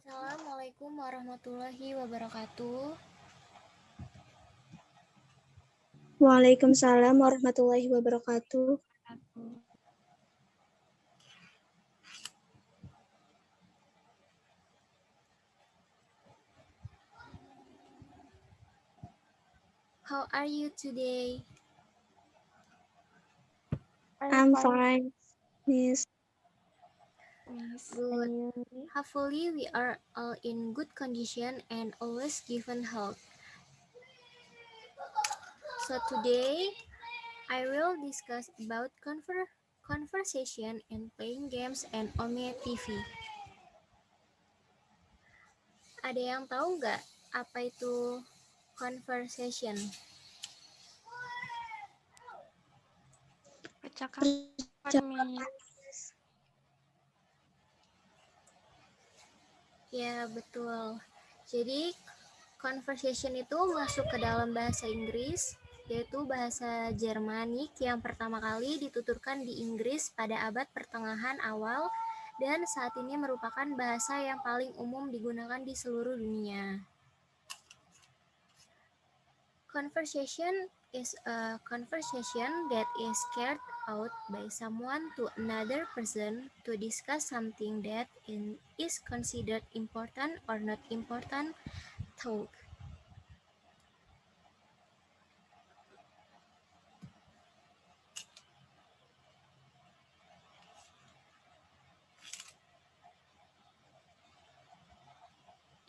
Assalamualaikum warahmatullahi wabarakatuh. Waalaikumsalam warahmatullahi wabarakatuh. How are you today? I'm fine, Miss. Good. Hopefully we are all in good condition and always given health. So today I will discuss about conversation and playing games and Omnia TV. Ada yang tahu nggak apa itu conversation? Percakapan, Ya, betul. Jadi conversation itu masuk ke dalam bahasa Inggris, yaitu bahasa Jermanik yang pertama kali dituturkan di Inggris pada abad pertengahan awal dan saat ini merupakan bahasa yang paling umum digunakan di seluruh dunia. Conversation is a conversation that is carried out by someone to another person to discuss something that is considered important or not important talk.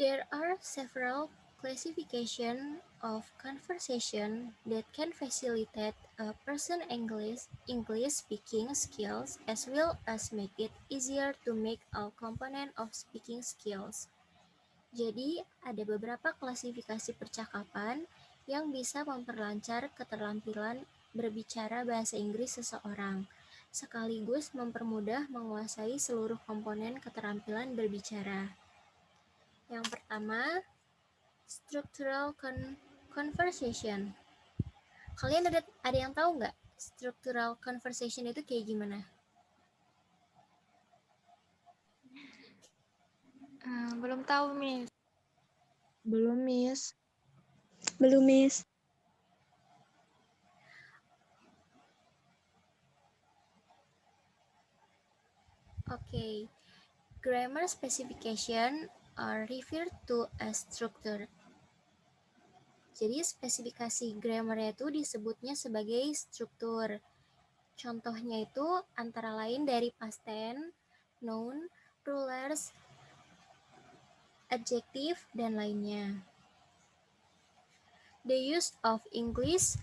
There are several classifications of conversation that can facilitate a person's English speaking skills as well as make it easier to make a component of speaking skills. Jadi, ada beberapa klasifikasi percakapan yang bisa memperlancar keterampilan berbicara bahasa Inggris seseorang, sekaligus mempermudah menguasai seluruh komponen keterampilan berbicara. Yang pertama, structural conversation. Kalian ada yang tahu nggak structural conversation itu kayak gimana? Belum tahu, Miss. Belum, Miss. Belum, Miss. Okay. Grammar specification are referred to as structure. Jadi spesifikasi grammarnya itu disebutnya sebagai struktur. Contohnya itu antara lain dari past tense, noun, rulers, adjective, dan lainnya. The use of English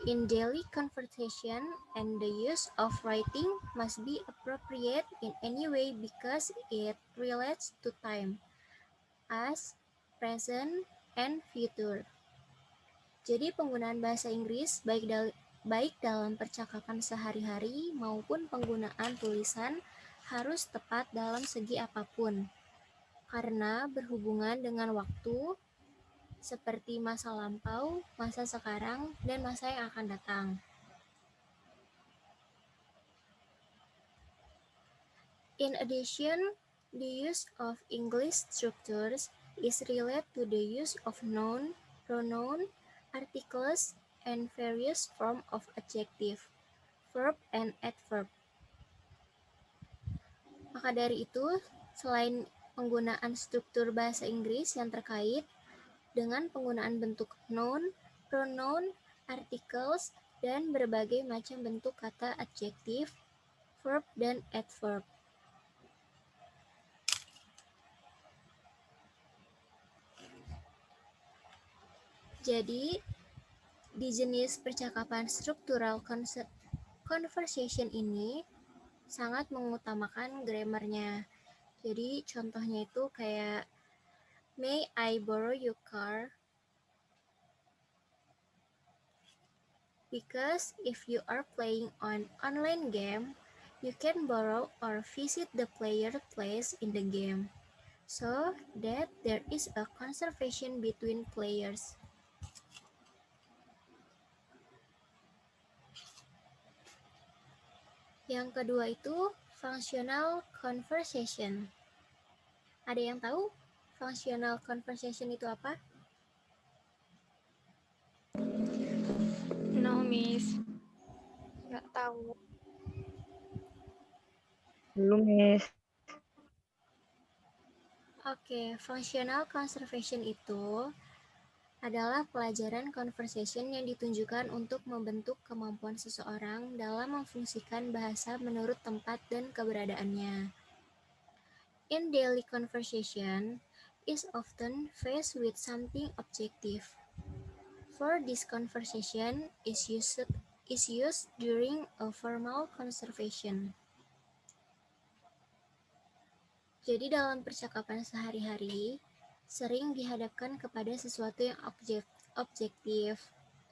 in daily conversation and the use of writing must be appropriate in any way because it relates to time, past, present, and future. Jadi penggunaan bahasa Inggris baik dalam percakapan sehari-hari maupun penggunaan tulisan harus tepat dalam segi apapun, karena berhubungan dengan waktu, seperti masa lampau, masa sekarang, dan masa yang akan datang. In addition, the use of English structures is related to the use of noun, pronoun, articles, and various forms of adjective, verb, and adverb. Maka dari itu, selain penggunaan struktur bahasa Inggris yang terkait dengan penggunaan bentuk noun, pronoun, articles, dan berbagai macam bentuk kata adjektif, verb, dan adverb. Jadi, di jenis percakapan struktural conversation ini sangat mengutamakan grammarnya. Jadi, contohnya itu kayak, may I borrow your car? Because if you are playing an online game, you can borrow or visit the player place in the game, so that there is a conversation between players. Yang kedua itu Functional conversation. Ada yang tahu functional conversation itu apa? No, Miss. Nggak tahu. Belum, Miss. Oke, functional conversation itu adalah pelajaran conversation yang ditunjukkan untuk membentuk kemampuan seseorang dalam memfungsikan bahasa menurut tempat dan keberadaannya. In daily conversation is often faced with something objective. For this conversation is used during a formal conversation. Jadi dalam percakapan sehari-hari, sering dihadapkan kepada sesuatu yang objektif.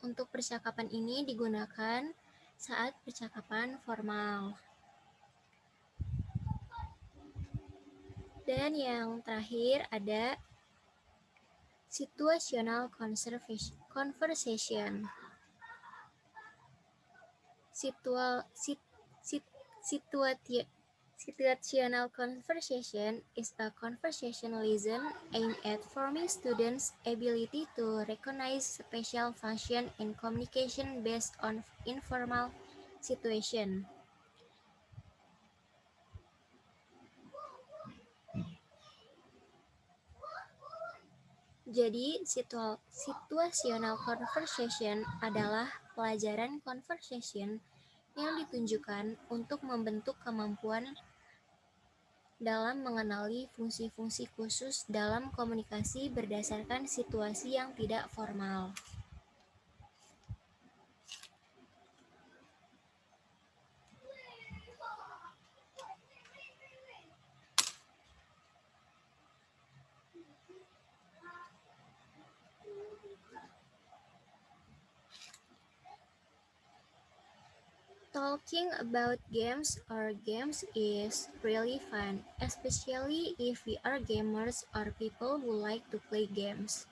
Untuk percakapan ini digunakan saat percakapan formal. Dan yang terakhir ada situational conversation. Situational conversation is a conversationalism aimed at forming students' ability to recognize special function in communication based on informal situation. Jadi, situational conversation adalah pelajaran conversation yang ditunjukkan untuk membentuk kemampuan dalam mengenali fungsi-fungsi khusus dalam komunikasi berdasarkan situasi yang tidak formal. Talking about games or games is really fun, especially if we are gamers or people who like to play games.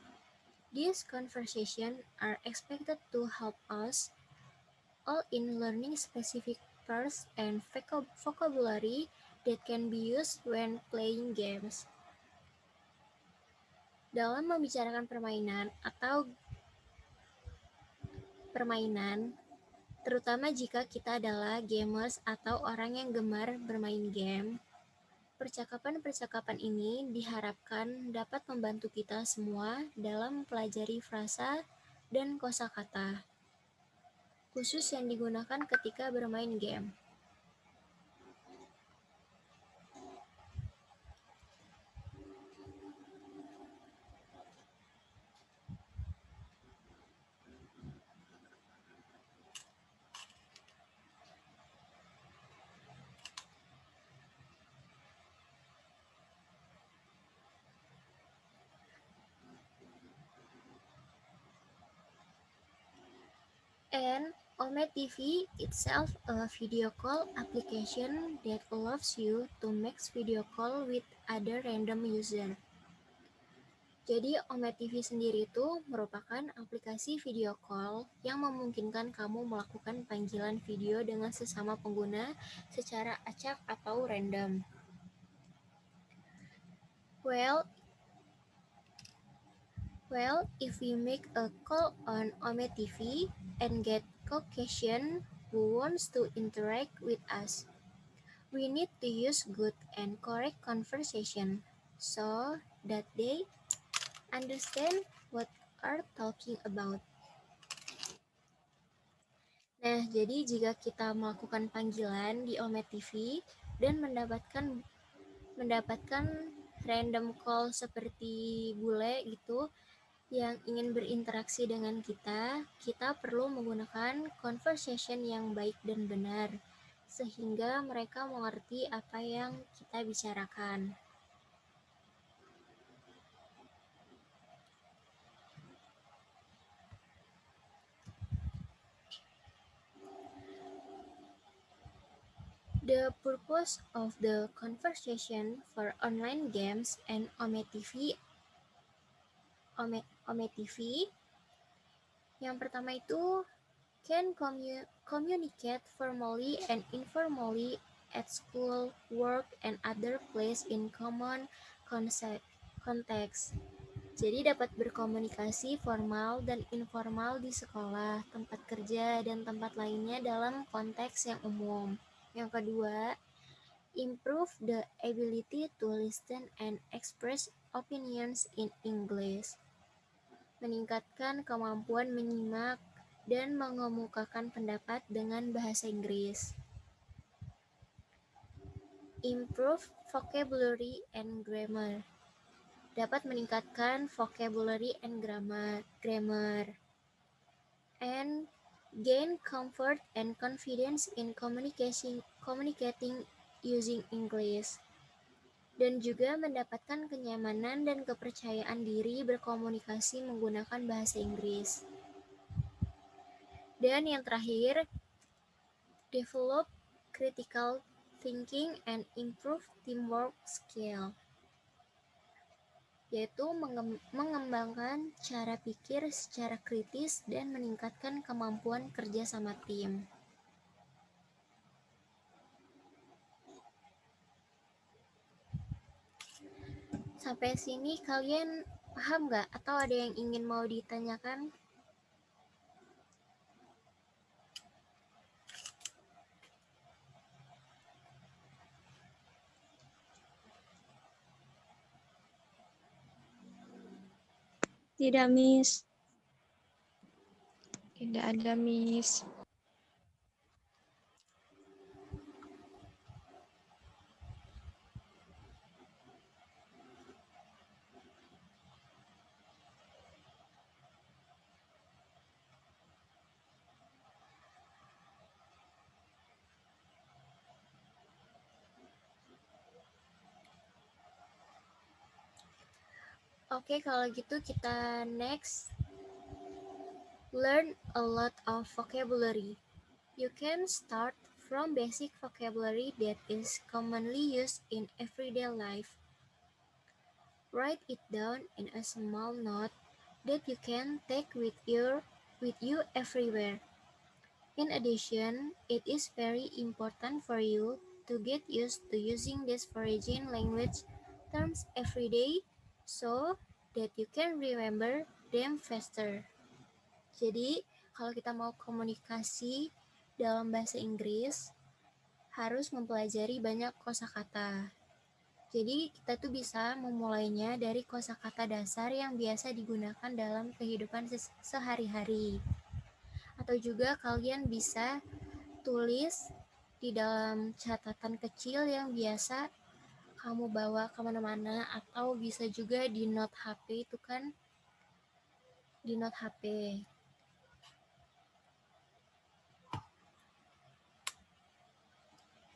These conversations are expected to help us all in learning specific words and vocabulary that can be used when playing games. Dalam membicarakan permainan, terutama jika kita adalah gamers atau orang yang gemar bermain game, percakapan-percakapan ini diharapkan dapat membantu kita semua dalam mempelajari frasa dan kosakata khusus yang digunakan ketika bermain game. And OmeTV itself a video call application that allows you to make video call with other random user. Jadi OmeTV sendiri itu merupakan aplikasi video call yang memungkinkan kamu melakukan panggilan video dengan sesama pengguna secara acak atau random. Well, if we make a call on OmeTV and get Caucasian who wants to interact with us, we need to use good and correct conversation so that they understand what are talking about. Nah, jadi jika kita melakukan panggilan di OmeTV dan mendapatkan random call seperti bule gitu yang ingin berinteraksi dengan kita perlu menggunakan conversation yang baik dan benar sehingga mereka mengerti apa yang kita bicarakan. The purpose of the conversation for online games and OmeTV yang pertama itu can communicate formally and informally at school, work, and other place in common context. Jadi dapat berkomunikasi formal dan informal di sekolah, tempat kerja, dan tempat lainnya dalam konteks yang umum. Yang kedua, improve the ability to listen and express opinions in English. Meningkatkan kemampuan menyimak dan mengemukakan pendapat dengan bahasa Inggris. Improve vocabulary and grammar. Dapat meningkatkan vocabulary and grammar, and gain comfort and confidence in communicating using English, dan juga mendapatkan kenyamanan dan kepercayaan diri berkomunikasi menggunakan bahasa Inggris. Dan yang terakhir, develop critical thinking and improve teamwork skill, yaitu mengembangkan cara pikir secara kritis dan meningkatkan kemampuan kerja sama tim. Sampai sini kalian paham nggak? Atau ada yang ingin mau ditanyakan? Tidak, Miss. Tidak ada, Miss. Oke, kalau gitu kita next. Learn a lot of vocabulary. You can start from basic vocabulary that is commonly used in everyday life. Write it down in a small note that you can take with you everywhere. In addition, it is very important for you to get used to using these foreign language terms every day so that you can remember them faster. Jadi, kalau kita mau komunikasi dalam bahasa Inggris, harus mempelajari banyak kosakata. Jadi, kita tuh bisa memulainya dari kosakata dasar yang biasa digunakan dalam kehidupan sehari-hari. Atau juga kalian bisa tulis di dalam catatan kecil yang biasa kamu bawa kemana-mana, atau bisa juga di note HP itu kan, di note HP.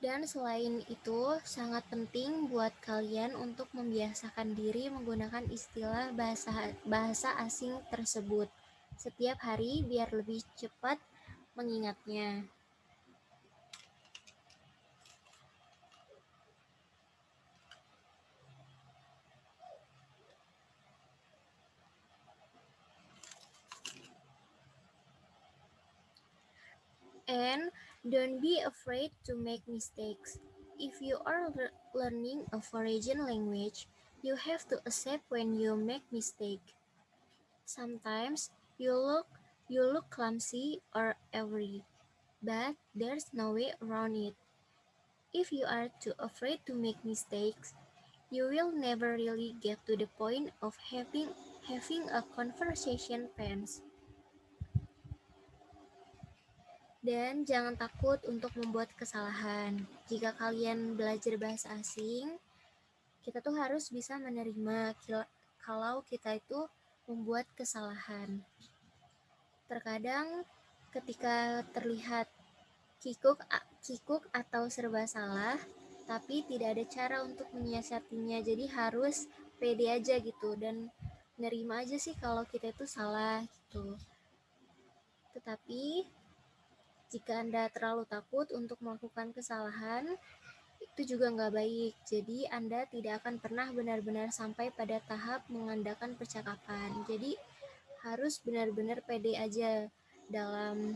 Dan selain itu, sangat penting buat kalian untuk membiasakan diri menggunakan istilah bahasa asing tersebut setiap hari biar lebih cepat mengingatnya. And don't be afraid to make mistakes. If you are learning a foreign language, you have to accept when you make mistake. Sometimes you look clumsy or awry, but there's no way around it. If you are too afraid to make mistakes, you will never really get to the point of having a conversation fence. Dan jangan takut untuk membuat kesalahan. Jika kalian belajar bahasa asing, kita tuh harus bisa menerima kalau kita itu membuat kesalahan. Terkadang ketika terlihat kikuk atau serba salah, tapi tidak ada cara untuk menyiasatinya. Jadi harus pede aja gitu dan nerima aja sih kalau kita itu salah gitu. Tetapi jika Anda terlalu takut untuk melakukan kesalahan, itu juga nggak baik. Jadi Anda tidak akan pernah benar-benar sampai pada tahap mengandalkan percakapan. Jadi harus benar-benar pede aja dalam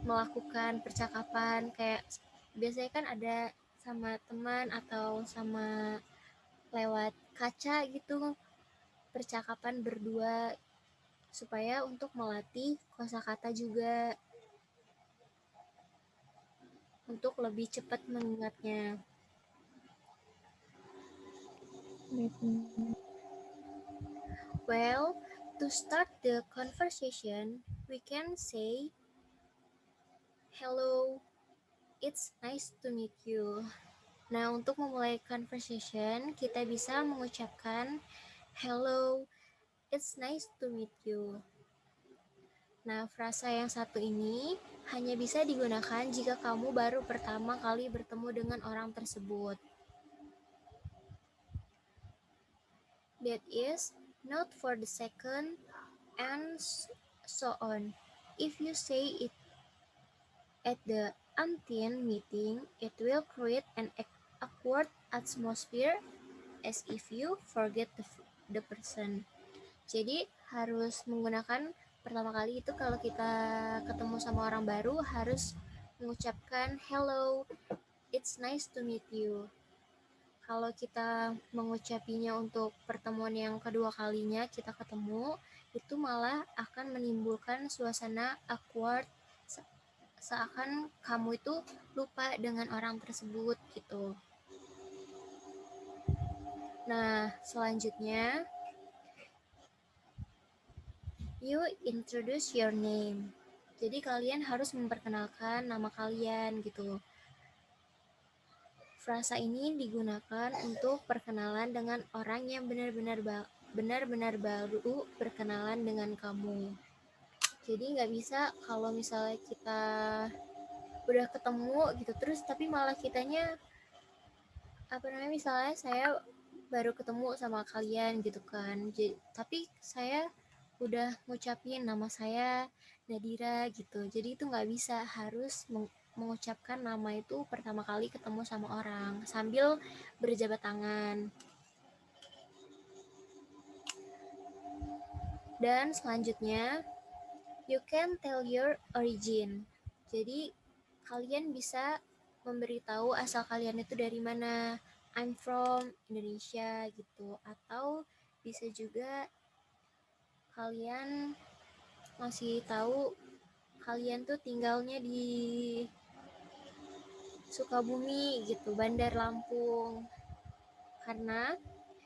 melakukan percakapan, kayak biasanya kan ada sama teman atau sama lewat kaca gitu, percakapan berdua, supaya untuk melatih kosakata juga, untuk lebih cepat mengingatnya. Well, to start the conversation, we can say, "Hello, it's nice to meet you." Nah, untuk memulai conversation, kita bisa mengucapkan, "Hello, it's nice to meet you." Nah, frasa yang satu ini hanya bisa digunakan jika kamu baru pertama kali bertemu dengan orang tersebut. That is, not for the second, and so on. If you say it at the umpteenth meeting, it will create an awkward atmosphere as if you forget the person. Jadi harus menggunakan pertama kali itu kalau kita ketemu sama orang baru harus mengucapkan hello, it's nice to meet you. Kalau kita mengucapinya untuk pertemuan yang kedua kalinya kita ketemu, itu malah akan menimbulkan suasana awkward, seakan kamu itu lupa dengan orang tersebut gitu. Nah, selanjutnya you introduce your name. Jadi kalian harus memperkenalkan nama kalian gitu. Frasa ini digunakan untuk perkenalan dengan orang yang benar-benar baru berkenalan dengan kamu. Jadi nggak bisa kalau misalnya kita udah ketemu gitu terus tapi malah kitanya misalnya saya baru ketemu sama kalian gitu kan. Tapi saya udah ngucapin nama saya Nadira gitu. Jadi itu nggak bisa, harus mengucapkan nama itu pertama kali ketemu sama orang sambil berjabat tangan. Dan selanjutnya, you can tell your origin. Jadi kalian bisa memberitahu asal kalian itu dari mana. I'm from Indonesia gitu. Atau bisa juga kalian masih tahu kalian tuh tinggalnya di Sukabumi gitu, Bandar Lampung. Karena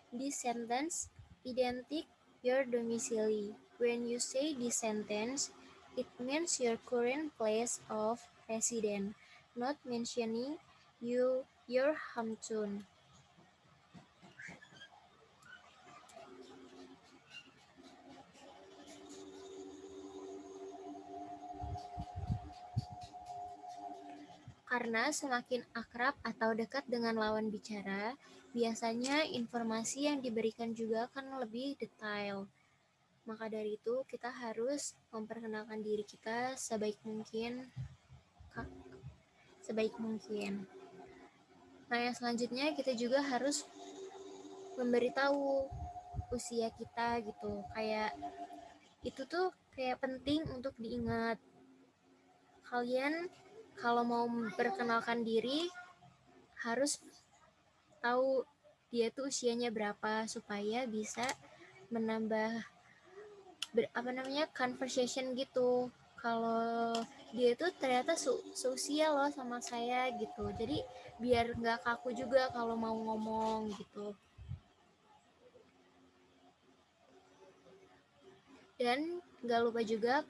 this sentence identik your domicile. When you say this sentence, it means your current place of residence, not mentioning your hometown. Karena semakin akrab atau dekat dengan lawan bicara, biasanya informasi yang diberikan juga akan lebih detail. Maka dari itu, kita harus memperkenalkan diri kita sebaik mungkin. Nah, yang selanjutnya kita juga harus memberitahu usia kita gitu. Kayak itu tuh kayak penting untuk diingat. Kalian kalau mau memperkenalkan diri harus tahu dia tuh usianya berapa supaya bisa menambah conversation gitu. Kalau dia tuh ternyata seusia loh sama saya gitu. Jadi biar nggak kaku juga kalau mau ngomong gitu. Dan nggak lupa juga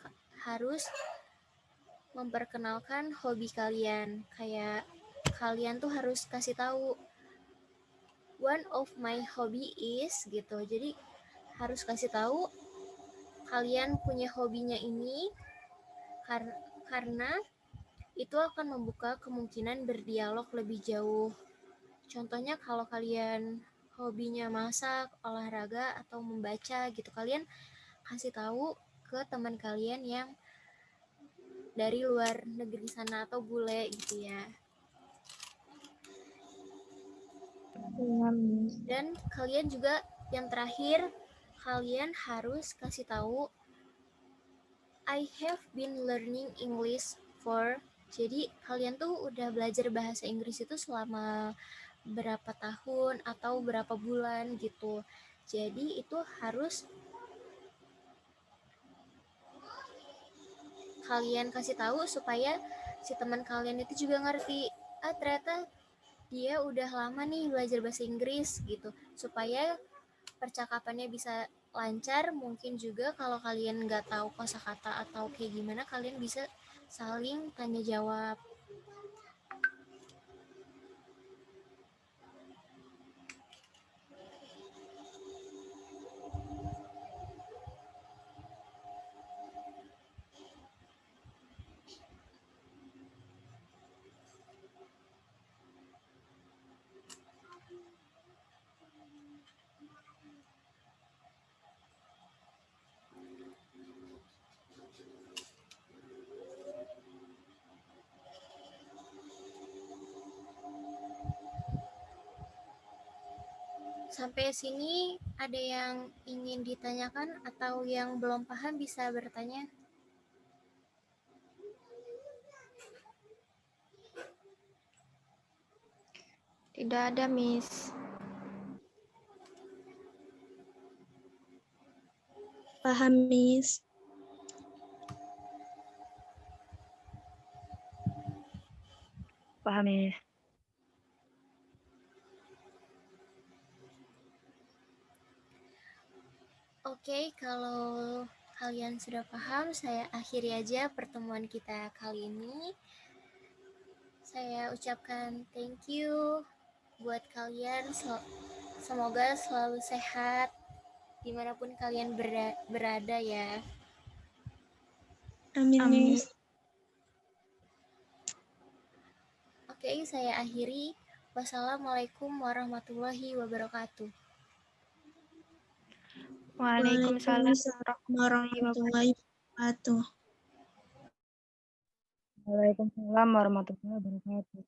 harus memperkenalkan hobi kalian. Kayak kalian tuh harus kasih tahu, one of my hobby is gitu. Jadi harus kasih tahu kalian punya hobinya ini karena itu akan membuka kemungkinan berdialog lebih jauh. Contohnya kalau kalian hobinya masak, olahraga, atau membaca gitu, kalian kasih tahu ke teman kalian yang dari luar negeri sana atau bule gitu ya. Dan kalian juga yang terakhir, kalian harus kasih tahu, I have been learning English for Jadi kalian tuh udah belajar bahasa Inggris itu selama berapa tahun atau berapa bulan gitu. Jadi itu harus kalian kasih tahu supaya si teman kalian itu juga ngerti, ternyata dia udah lama nih belajar bahasa Inggris gitu, supaya percakapannya bisa lancar. Mungkin juga kalau kalian nggak tahu kosakata atau kayak gimana, kalian bisa saling tanya jawab. Sampai sini ada yang ingin ditanyakan atau yang belum paham bisa bertanya. Tidak ada, Miss. Paham, Miss. Paham, Miss. Oke, kalau kalian sudah paham, saya akhiri aja pertemuan kita kali ini. Saya ucapkan thank you buat kalian. Semoga selalu sehat dimanapun kalian berada ya. Amin, Amin. Miss. Oke, saya akhiri. Wassalamualaikum warahmatullahi wabarakatuh. Waalaikumsalam warahmatullahi wabarakatuh. Waalaikumsalam warahmatullahi wabarakatuh.